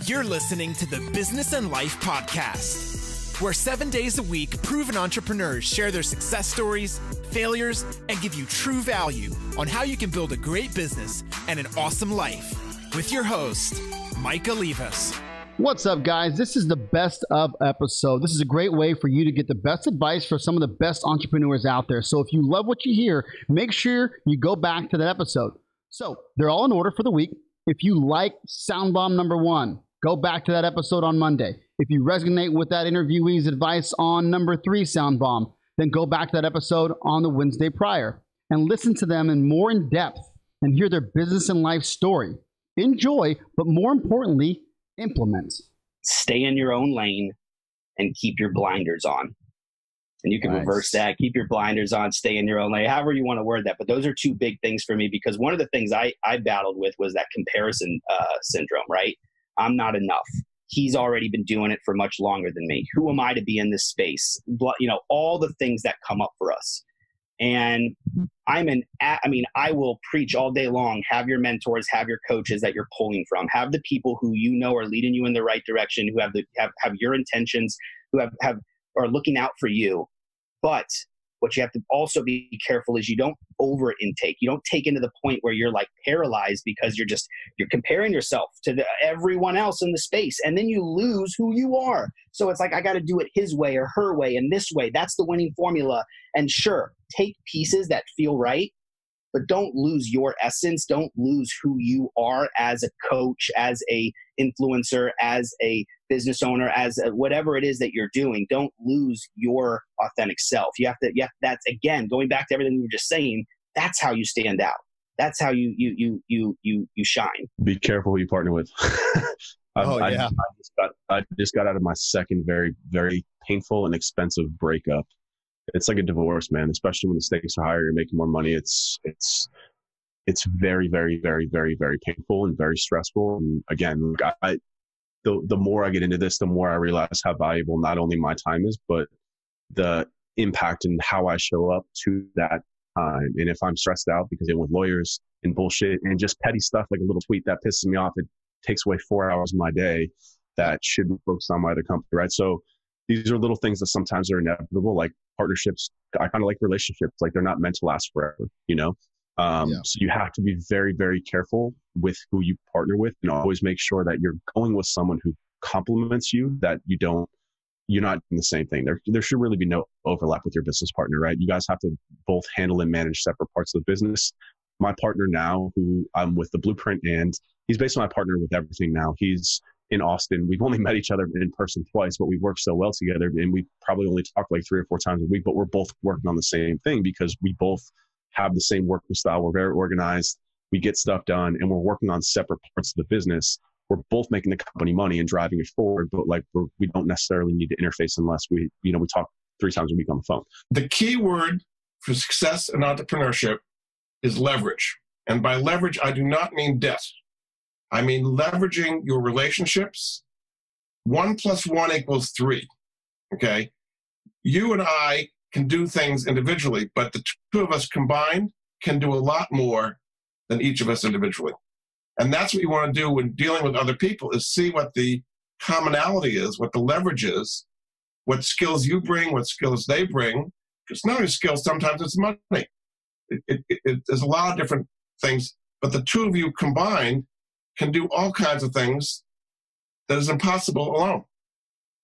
You're listening to the Business and Life Podcast, where 7 days a week, proven entrepreneurs share their success stories, failures, and give you true value on how you can build a great business and an awesome life. With your host, Mike Olivas. What's up, guys? This is the best of episode. This is a great way for you to get the best advice for some of the best entrepreneurs out there. So if you love what you hear, make sure you go back to that episode. So they're all in order for the week. If you like Soundbomb number 1, go back to that episode on Monday. If you resonate with that interviewee's advice on number 3, Soundbomb, then go back to that episode on the Wednesday prior and listen to them more in depth and hear their business and life story. Enjoy, but more importantly, implement. Stay in your own lane and keep your blinders on. And you can reverse that. Keep your blinders on, stay in your own lane, however you want to word that. But those are two big things for me, because one of the things I battled with was that comparison syndrome, right? I'm not enough. He's already been doing it for much longer than me. Who am I to be in this space? You know, all the things that come up for us. And I will preach all day long. Have your mentors, have your coaches that you're pulling from, have the people who you know are leading you in the right direction, who have your intentions, who are looking out for you. But what you have to also be careful is you don't over intake. You don't take into the point where you're like paralyzed because you're comparing yourself to everyone else in the space, and then you lose who you are. So it's like, I got to do it his way or her way and this way. That's the winning formula. And sure, take pieces that feel right, but don't lose your essence. Don't lose who you are as a coach, as a influencer, as a business owner, as whatever it is that you're doing. Don't lose your authentic self. You have to, that's again, going back to everything we were just saying, that's how you stand out. That's how you shine. Be careful who you partner with. I just got out of my second very, very painful and expensive breakup. It's like a divorce, man, especially when the stakes are higher, you're making more money. It's very, very, very, very, very painful and very stressful. And again, the more I get into this, the more I realize how valuable not only my time is, but the impact and how I show up to that time. And if I'm stressed out because I'm with lawyers and bullshit and just petty stuff like a little tweet that pisses me off, it takes away 4 hours of my day that should be focused on my other company, right? So these are little things that sometimes are inevitable, like partnerships. I kind of like relationships, like they're not meant to last forever, you know? So you have to be very, very careful with who you partner with, and always make sure that you're going with someone who complements you, that you're not doing the same thing. There should really be no overlap with your business partner, right? You guys have to both handle and manage separate parts of the business. My partner now, who I'm with the Blueprint, and he's basically my partner with everything now. He's in Austin. We've only met each other in person twice, but we work so well together, and we probably only talk like 3 or 4 times a week, but we're both working on the same thing because we both have the same working style. We're very organized. We get stuff done, and we're working on separate parts of the business. We're both making the company money and driving it forward, but like we don't necessarily need to interface unless we talk 3 times a week on the phone. The key word for success in entrepreneurship is leverage. And by leverage, I do not mean debt. I mean leveraging your relationships. 1 + 1 = 3. Okay? You and I can do things individually, but the two of us combined can do a lot more than each of us individually. And that's what you want to do when dealing with other people, is see what the commonality is, what the leverage is, what skills you bring, what skills they bring. Because not only skills, sometimes it's money. There's a lot of different things, but the two of you combined can do all kinds of things that is impossible alone.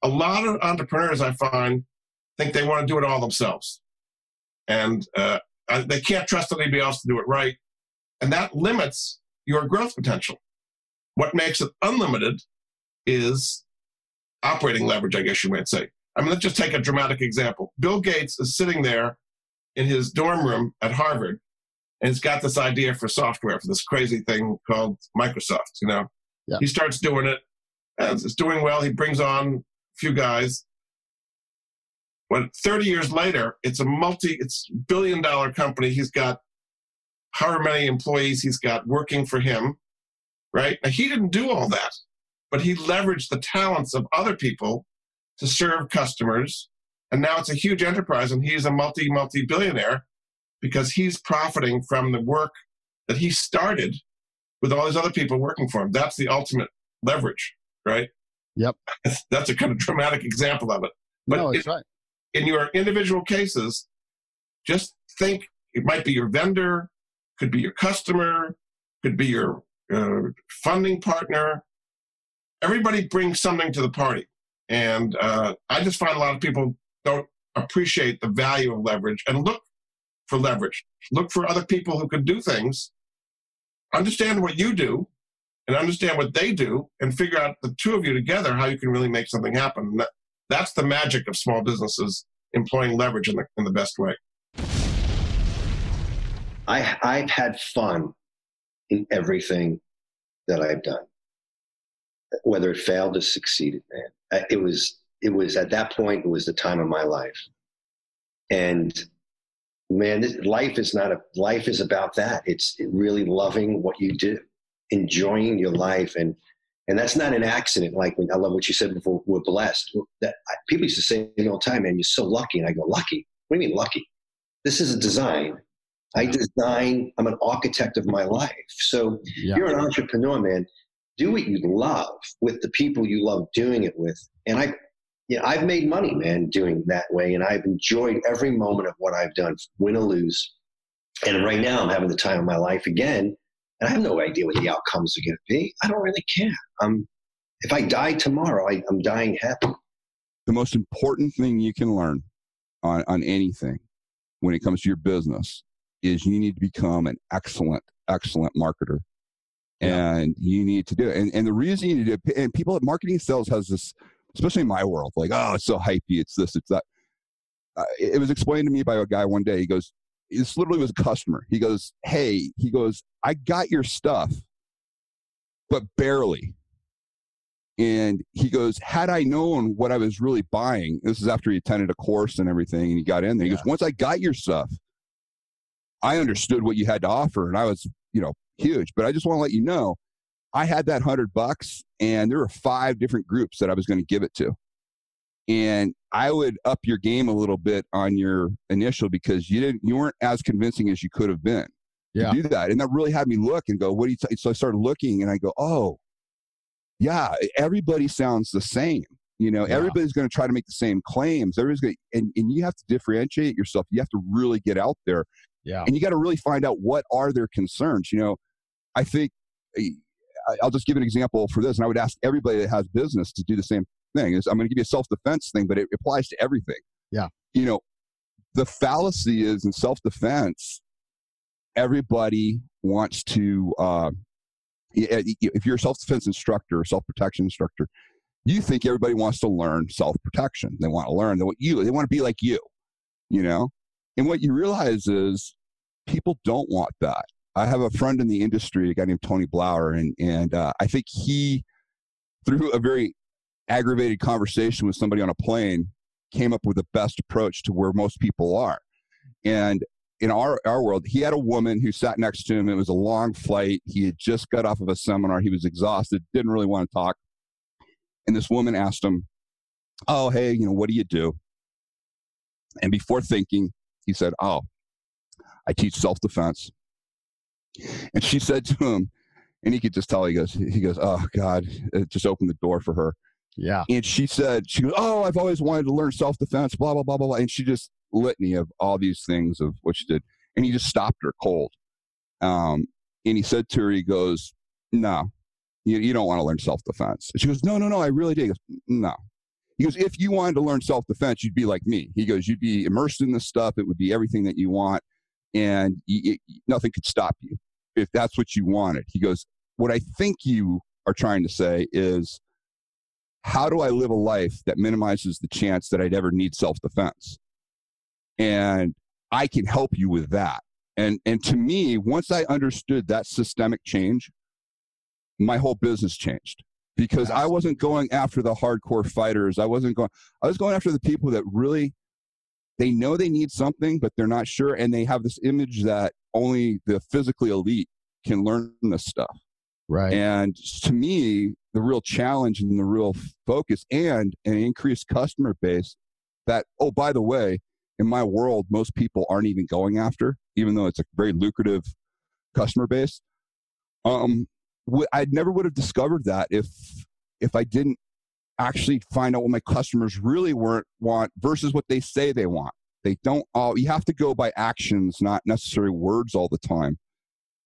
A lot of entrepreneurs, I find, think they want to do it all themselves. And they can't trust anybody else to do it right. And that limits your growth potential. What makes it unlimited is operating leverage, I guess you might say. I mean, let's just take a dramatic example. Bill Gates is sitting there in his dorm room at Harvard, and he's got this idea for software, for this crazy thing called Microsoft, you know. Yeah. He starts doing it, and it's doing well. He brings on a few guys. When 30 years later, it's a billion-dollar company. He's got however many employees he's got working for him, right? Now, he didn't do all that, but he leveraged the talents of other people to serve customers. And now it's a huge enterprise, and he's a multi-billionaire because he's profiting from the work that he started with all these other people working for him. That's the ultimate leverage. right? Yep. That's a kind of dramatic example of it. But no, that's right. In your individual cases, just think it might be your vendor, could be your customer, could be your funding partner. Everybody brings something to the party. And I just find a lot of people don't appreciate the value of leverage and look for leverage. Look for other people who can do things, understand what you do, and understand what they do, and figure out the two of you together how you can really make something happen. And that's the magic of small businesses, employing leverage in the best way. I've had fun in everything that I've done, whether it failed or succeeded, man. It was at that point, it was the time of my life. And man, life is about that. It's really loving what you do, enjoying your life. And that's not an accident. Like, I love what you said before, we're blessed. People used to say to me all the time, man, you're so lucky. And I go, lucky? What do you mean lucky? This is a design. I'm an architect of my life. So you're an entrepreneur, man. Do what you love with the people you love doing it with. And I've made money, man, doing that way. And I've enjoyed every moment of what I've done, win or lose. And right now I'm having the time of my life again. And I have no idea what the outcomes are going to be. I don't really care. If I die tomorrow, I'm dying happy. The most important thing you can learn on anything when it comes to your business is you need to become an excellent marketer. And you need to do it. And the reason you need to do it, and people at marketing sales has this, especially in my world, like, oh, it's so hypey, it's this, it's that. It was explained to me by a guy one day. He goes, this literally was a customer. He goes, hey, I got your stuff, but barely. And he goes, had I known what I was really buying, this is after he attended a course and everything, and he got in there. He goes, once I got your stuff, I understood what you had to offer, and I was, huge. But I just want to let you know, I had that $100, and there were 5 different groups that I was going to give it to. And I would up your game a little bit on your initial because you weren't as convincing as you could have been to do that. And that really had me look and go, what do you so I started looking and I go, oh, yeah, everybody sounds the same. Everybody's going to try to make the same claims. Everybody's going to, and you have to differentiate yourself. You have to really get out there. Yeah. And you got to really find out what are their concerns. I think I'll just give an example for this. And I would ask everybody that has business to do the same thing. I'm going to give you a self-defense thing, but it applies to everything. Yeah. The fallacy is in self-defense, everybody wants to, if you're a self-defense instructor, self-protection instructor, you think everybody wants to learn self-protection. They want to learn. They want to be like you, And what you realize is people don't want that. I have a friend in the industry, a guy named Tony Blauer, and I think he, through a very aggravated conversation with somebody on a plane, came up with the best approach to where most people are. And in our world, he had a woman who sat next to him. It was a long flight. He had just got off of a seminar. He was exhausted, didn't really want to talk. And this woman asked him, oh, hey, what do you do? And before thinking, he said, oh, I teach self-defense. And she said to him, and he could just tell, he goes, oh God, it just opened the door for her. Yeah. And she goes, oh, I've always wanted to learn self-defense, blah, blah, blah, blah, blah. And she just litany of all these things of what she did. And he just stopped her cold. And he said to her, he goes, no, you don't want to learn self-defense. She goes, no, I really did. He goes, no. He goes, if you wanted to learn self-defense, you'd be like me. He goes, you'd be immersed in this stuff. It would be everything that you want. And nothing could stop you if that's what you wanted. He goes, what I think you are trying to say is, how do I live a life that minimizes the chance that I'd ever need self-defense? And I can help you with that. And to me, once I understood that systemic change, my whole business changed. Because I wasn't going after the hardcore fighters. I was going after the people that really, they know they need something, but they're not sure. And they have this image that only the physically elite can learn this stuff. Right. And to me, the real challenge and the real focus and an increased customer base that, oh, by the way, in my world, most people aren't even going after, even though it's a very lucrative customer base. I never would have discovered that if if I didn't actually find out what my customers really want versus what they say they want. They don't all, you have to go by actions, not necessarily words all the time.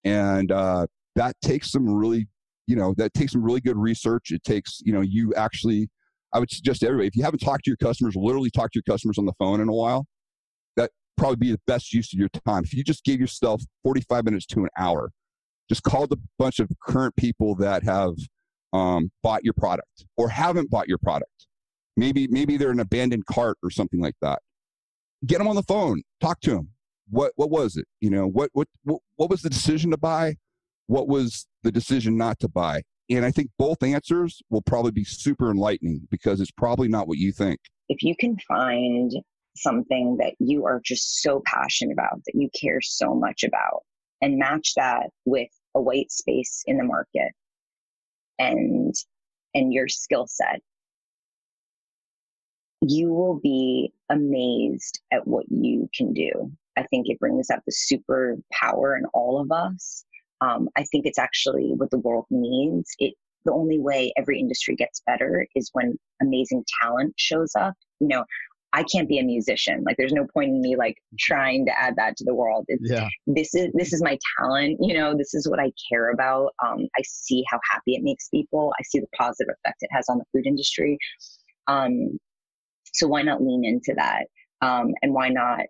And that takes some really, really good research. It takes, you actually, I would suggest to everybody, if you haven't talked to your customers, literally talk to your customers on the phone in a while, that probably be the best use of your time. If you just gave yourself 45 minutes to an hour, just called a bunch of current people that have bought your product or haven't bought your product. Maybe they're an abandoned cart or something like that. Get them on the phone, talk to them. What was it? What was the decision to buy? What was the decision not to buy? And I think both answers will probably be super enlightening because it's probably not what you think. If you can find something that you are just so passionate about, that you care so much about, and match that with a white space in the market and your skill set, you will be amazed at what you can do. I think it brings out the superpower in all of us. I think it's actually what the world needs. The only way every industry gets better is when amazing talent shows up. I can't be a musician. Like, there's no point in me like trying to add that to the world. This is my talent. This is what I care about. I see how happy it makes people. I see the positive effect it has on the food industry. So why not lean into that? And why not,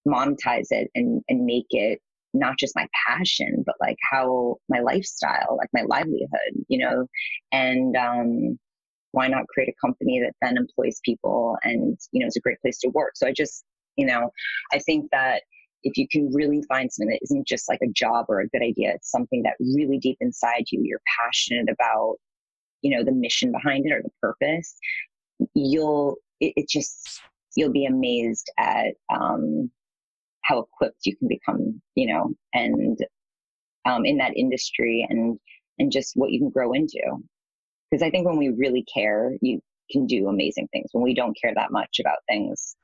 monetize it and make it not just my passion, but like how my lifestyle, like my livelihood, and why not create a company that then employs people and, is a great place to work. So I just, I think that if you can really find something that isn't just like a job or a good idea, it's something that really deep inside you're passionate about, the mission behind it or the purpose, you'll be amazed at how equipped you can become, and in that industry and just what you can grow into. Because I think when we really care, you can do amazing things. When we don't care that much about things,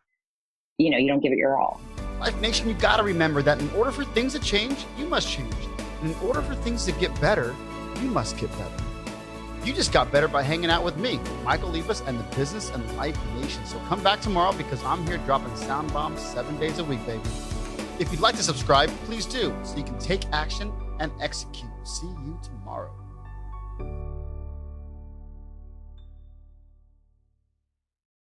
you don't give it your all. Life Nation, you got to remember that in order for things to change, you must change. And in order for things to get better, you must get better. You just got better by hanging out with me, Michael Libas, and the Business and Life Nation. So come back tomorrow because I'm here dropping sound bombs 7 days a week, baby. If you'd like to subscribe, please do, so you can take action and execute. See you tomorrow.